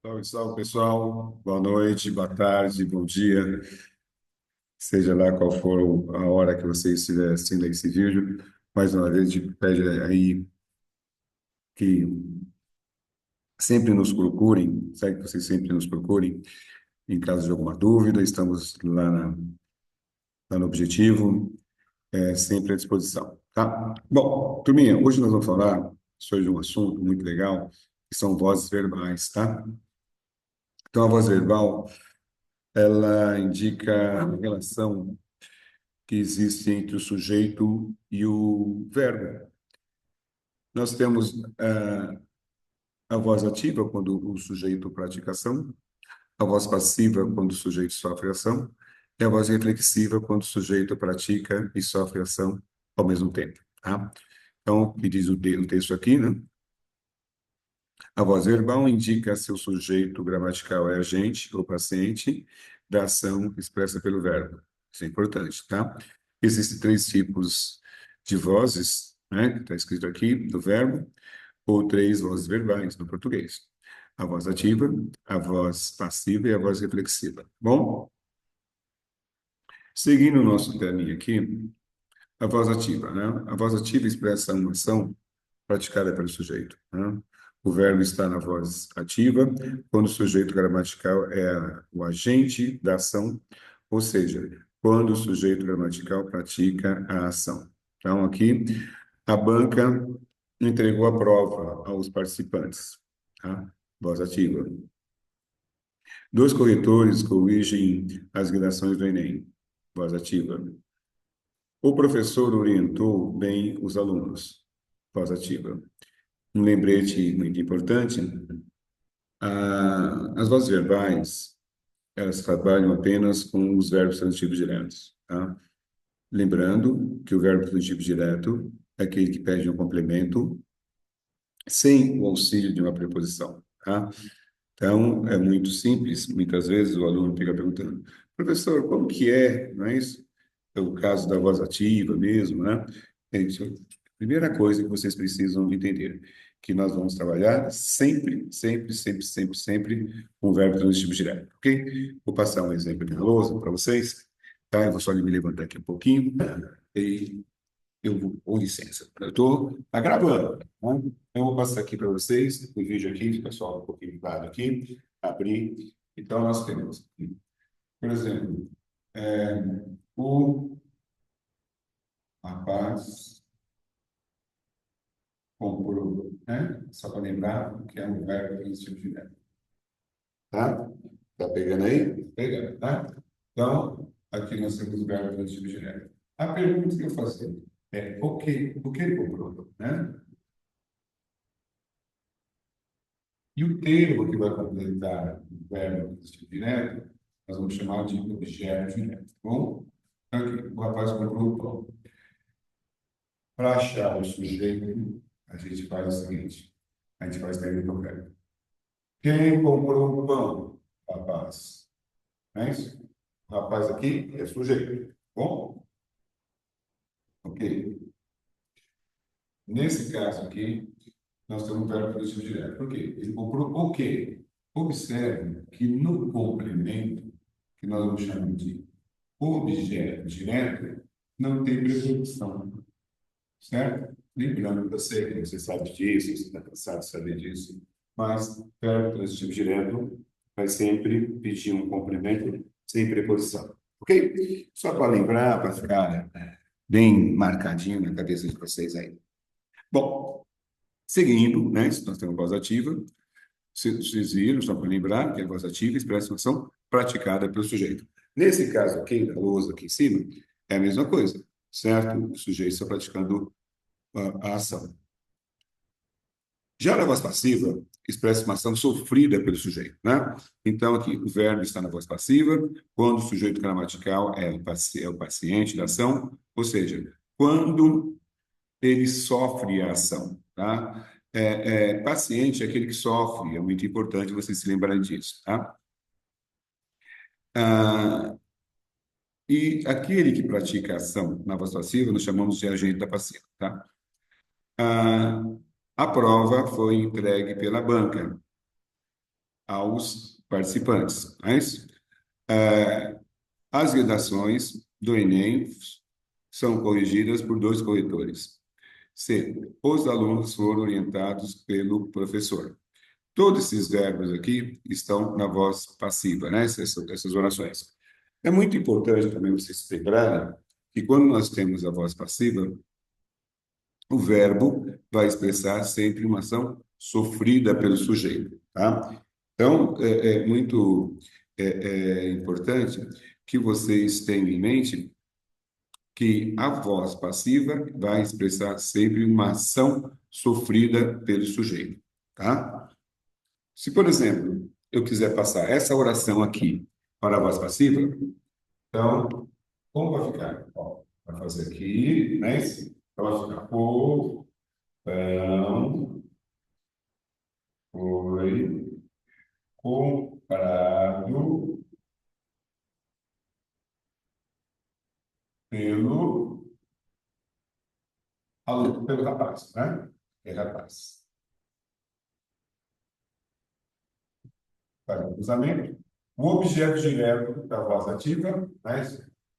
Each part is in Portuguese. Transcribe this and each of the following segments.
Salve, salve, pessoal. Boa noite, boa tarde, bom dia. Seja lá qual for a hora que você estiver assistindo esse vídeo. Mais uma vez, a gente pede aí que sempre nos procurem, sabe que vocês sempre nos procurem em caso de alguma dúvida. Estamos lá no Objetivo, sempre à disposição, tá? Bom, turminha, hoje nós vamos falar sobre um assunto muito legal, que são vozes verbais, tá? Então, a voz verbal, ela indica a relação que existe entre o sujeito e o verbo. Nós temos a voz ativa, quando o sujeito pratica ação, a voz passiva, quando o sujeito sofre ação, e a voz reflexiva, quando o sujeito pratica e sofre ação ao mesmo tempo. Tá? Então, o que diz o texto aqui, né? A voz verbal indica se o sujeito gramatical é agente ou paciente da ação expressa pelo verbo. Isso é importante, tá? Existem três tipos de vozes, né, que está escrito aqui, do verbo, ou três vozes verbais no português. A voz ativa, a voz passiva e a voz reflexiva. Bom, seguindo o nosso telinha aqui, a voz ativa, né? A voz ativa expressa uma ação praticada pelo sujeito, né? O verbo está na voz ativa, quando o sujeito gramatical é o agente da ação, ou seja, quando o sujeito gramatical pratica a ação. Então, aqui, a banca entregou a prova aos participantes, tá? Voz ativa. Dois corretores corrigem as redações do Enem. Voz ativa. O professor orientou bem os alunos. Voz ativa. Um lembrete muito importante: as vozes verbais, elas trabalham apenas com os verbos transitivos diretos, tá? Lembrando que o verbo transitivo direto é aquele que pede um complemento sem o auxílio de uma preposição, tá? Então, é muito simples. Muitas vezes o aluno fica perguntando: professor, como que é, não é isso? É o caso da voz ativa mesmo, né? Gente, a primeira coisa que vocês precisam entender, que nós vamos trabalhar sempre, sempre, sempre, sempre, sempre com o verbo transitivo direto, ok? Vou passar um exemplo aqui na lousa para vocês, tá? Eu vou só me levantar aqui um pouquinho e com licença. Tá gravando, né? Eu vou passar aqui para vocês o vídeo aqui, pessoal, um pouquinho do lado aqui, abrir. Então, nós temos aqui, por exemplo, é, o rapaz comprou, né? Só para lembrar que é um verbo transitivo direto. Tá? Tá pegando aí? Pegando, tá? Então, aqui nós temos o verbo transitivo direto. A pergunta que eu faço é o que ele comprou, né? E o termo que vai completar o verbo transitivo direto, nós vamos chamar de objeto direto, tá bom? Então, aqui, o rapaz comprou o pão. Para achar o sujeito, a gente faz o seguinte: a gente faz tempo do verbo. Quem comprou o pão? Rapaz. Não é isso? O rapaz aqui é sujeito. Tá bom? Ok. Nesse caso aqui, nós temos um verbo transitivo direto. Por quê? Ele comprou o quê? Observe que no complemento, que nós vamos chamar de objeto direto, não tem preposição, certo? Lembrando você que você sabe disso, você está cansado de saber disso, mas verbo transitivo direto vai sempre pedir um complemento sem preposição, ok? Só para lembrar, para ficar bem marcadinho na cabeça de vocês aí. Bom, seguindo, né? Nós temos voz ativa. Vocês viram, só para lembrar, que a voz ativa expressa uma ação praticada pelo sujeito. Nesse caso aqui, da lousa aqui em cima, é a mesma coisa, certo? O sujeito está praticando a ação. Já na voz passiva, expressa uma ação sofrida pelo sujeito, né? Então, aqui, o verbo está na voz passiva, quando o sujeito gramatical é o paciente da ação, ou seja, quando ele sofre a ação, tá? Paciente é aquele que sofre, é muito importante vocês se lembrarem disso, tá? Ah, e aquele que pratica a ação na voz passiva, nós chamamos de agente da passiva, tá? Ah, a prova foi entregue pela banca. aos participantes. Não é isso? É, as redações do Enem são corrigidas por dois corretores. C. Os alunos foram orientados pelo professor. Todos esses verbos aqui estão na voz passiva, né? Essas orações. É muito importante também vocês lembrarem que quando nós temos a voz passiva, o verbo vai expressar sempre uma ação sofrida pelo sujeito, tá? Então, é muito importante que vocês tenham em mente que a voz passiva vai expressar sempre uma ação sofrida pelo sujeito, tá? Se, por exemplo, eu quiser passar essa oração aqui para a voz passiva, então, como vai ficar? Ó, vai fazer aqui, né? Então, vai ficar o pão foi comprado pelo aluno, pelo rapaz, né? É rapaz. Para o cruzamento. O objeto direto da voz ativa, né?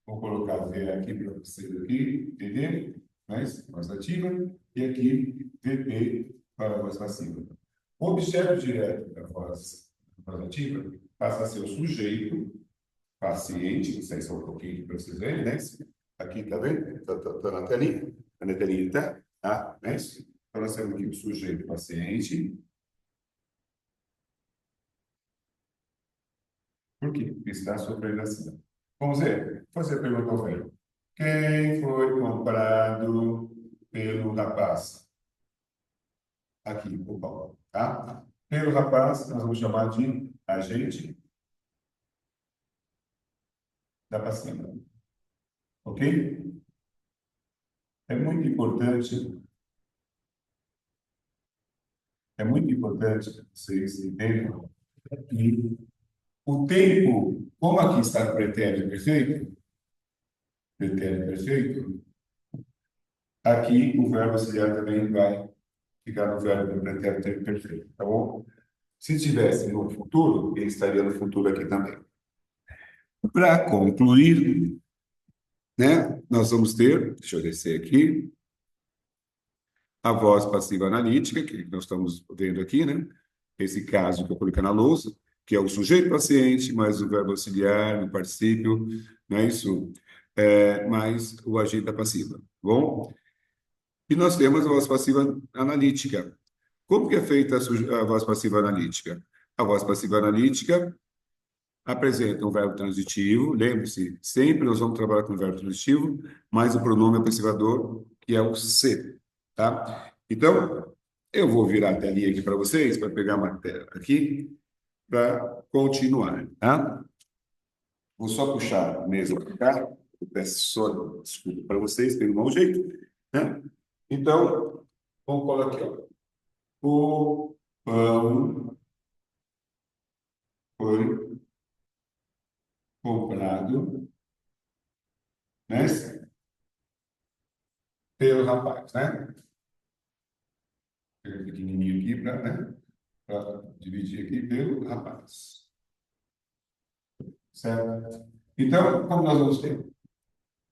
Vou colocar V aqui para vocês aqui, entender? Né? Voz ativa. E aqui, VP para a voz passiva. O objeto direto da voz ativa passa a ser o sujeito, paciente, não sei se é um pouquinho para vocês verem, né? Aqui, tá vendo? Tá na telinha. Tá na telinha, tá? Tá? Né? Então, nós temos aqui o sujeito paciente. Por quê? Porque está sofrendo acidente. Vamos ver? Você perguntou, velho. Quem foi comprado pelo rapaz? Aqui, o Paulo, tá? Pelo rapaz, nós vamos chamar de agente da passiva. Ok? É muito importante, que vocês entendam que o tempo, como aqui está no pretérito perfeito, aqui o verbo auxiliar também vai ficar no verbo do pretérito perfeito, tá bom? Se tivesse no futuro, ele estaria no futuro aqui também. Para concluir, né, nós vamos ter, deixa eu descer aqui, a voz passiva analítica, que nós estamos vendo aqui, né? Esse caso que eu coloquei na lousa, que é o sujeito paciente, mais o verbo auxiliar, o particípio, não é isso? Mais o agente da passiva. Bom? E nós temos a voz passiva analítica. Como que é feita a voz passiva analítica? A voz passiva analítica apresenta um verbo transitivo, lembre-se, sempre nós vamos trabalhar com o verbo transitivo, mais o pronome aproximador, que é o se, tá? Então, eu vou virar a telinha aqui para vocês, para pegar uma tela aqui, para continuar, tá? Vou só puxar a mesa para cá, eu peço só desculpa para vocês, pelo mau jeito, né? Então, vamos colocar aqui, ó. O pão foi comprado, né? Pelo rapaz, né? Pegar pequenininho aqui para, né? Para dividir aqui pelo rapaz, certo? Então, como nós vamos ter?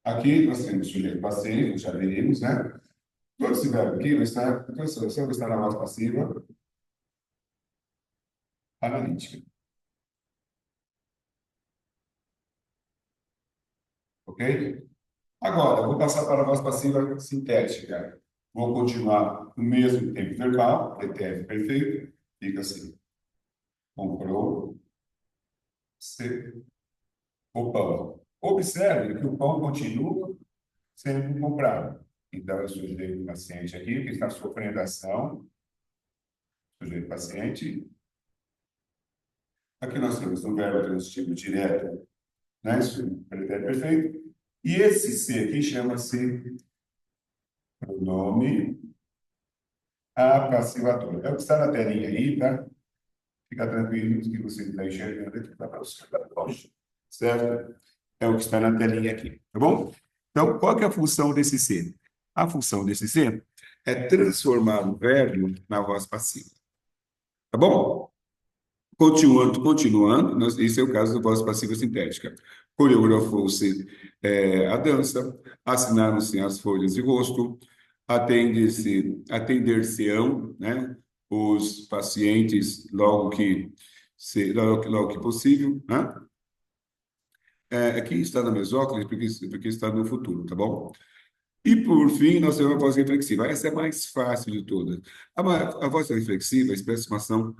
Aqui nós temos sujeito passivo, já veremos, né? Todo esse verbo aqui vai estar, toda essa vai estar na voz passiva analítica, ok? Agora, eu vou passar para a voz passiva sintética. Vou continuar o mesmo tempo verbal, pretérito perfeito, fica assim. Comprou se o pão. Observe que o pão continua sendo comprado. Então, é o sujeito paciente aqui, que está sofrendo ação, sujeito paciente. Aqui nós temos um verbo transitivo direto, né? Pretérito perfeito. E esse se aqui chama-se pronome apassivador. É o que está na telinha aí, tá? Fica tranquilo que você está enxergando aqui para você, certo? É o que está na telinha aqui, tá bom? Então, qual que é a função desse ser? A função desse ser é transformar o verbo na voz passiva, tá bom? Continuando, esse é o caso da voz passiva sintética. Coreografou-se a dança, assinaram-se as folhas de rosto, atender-se-ão, né, os pacientes logo que possível, né? Aqui está na mesóclise porque está no futuro, tá bom? E por fim, nós temos a voz reflexiva. Essa é a mais fácil de todas. A voz reflexiva expressa uma ação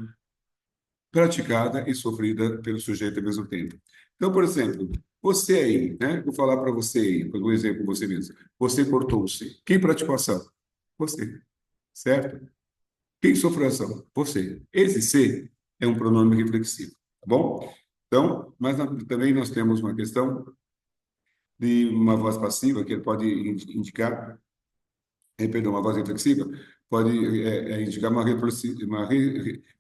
praticada e sofrida pelo sujeito ao mesmo tempo. Então, por exemplo, você aí, né? Vou falar para você aí, por exemplo, você mesmo. Você cortou-se. Quem praticou a ação? Você, certo? Quem sofreu a ação? Você. Esse ser é um pronome reflexivo, tá bom? Então, mas também nós temos uma questão de uma voz passiva que ele pode indicar, perdão, uma voz reflexiva pode indicar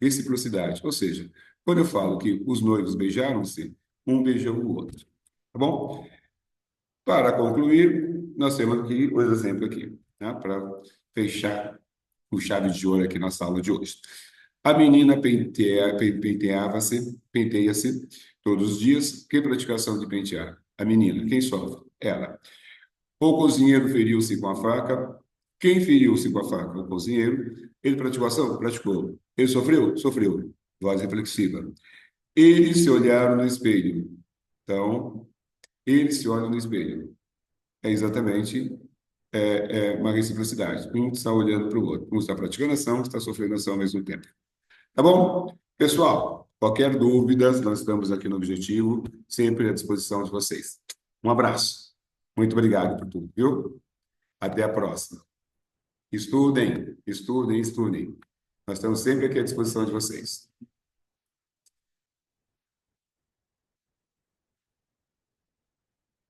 reciprocidade. Ou seja, quando eu falo que os noivos beijaram-se, um beijou o outro. Tá bom? Para concluir, nós temos aqui os exemplos aqui, né, para fechar com chave de ouro aqui na sala de hoje. A menina penteia-se todos os dias. Que praticação de pentear? A menina. Quem sofre? Ela. O cozinheiro feriu-se com a faca. Quem feriu-se com a faca? O cozinheiro. Ele praticou ação? Praticou. Ele sofreu? Sofreu. Voz reflexiva. Eles se olharam no espelho. Então, eles se olham no espelho. É exatamente uma reciprocidade. Um está olhando para o outro. Um está praticando ação, está sofrendo ação ao mesmo tempo. Tá bom? Pessoal, qualquer dúvida, nós estamos aqui no Objetivo, sempre à disposição de vocês. Um abraço. Muito obrigado por tudo, viu? Até a próxima. Estudem, estudem, estudem. Nós estamos sempre aqui à disposição de vocês.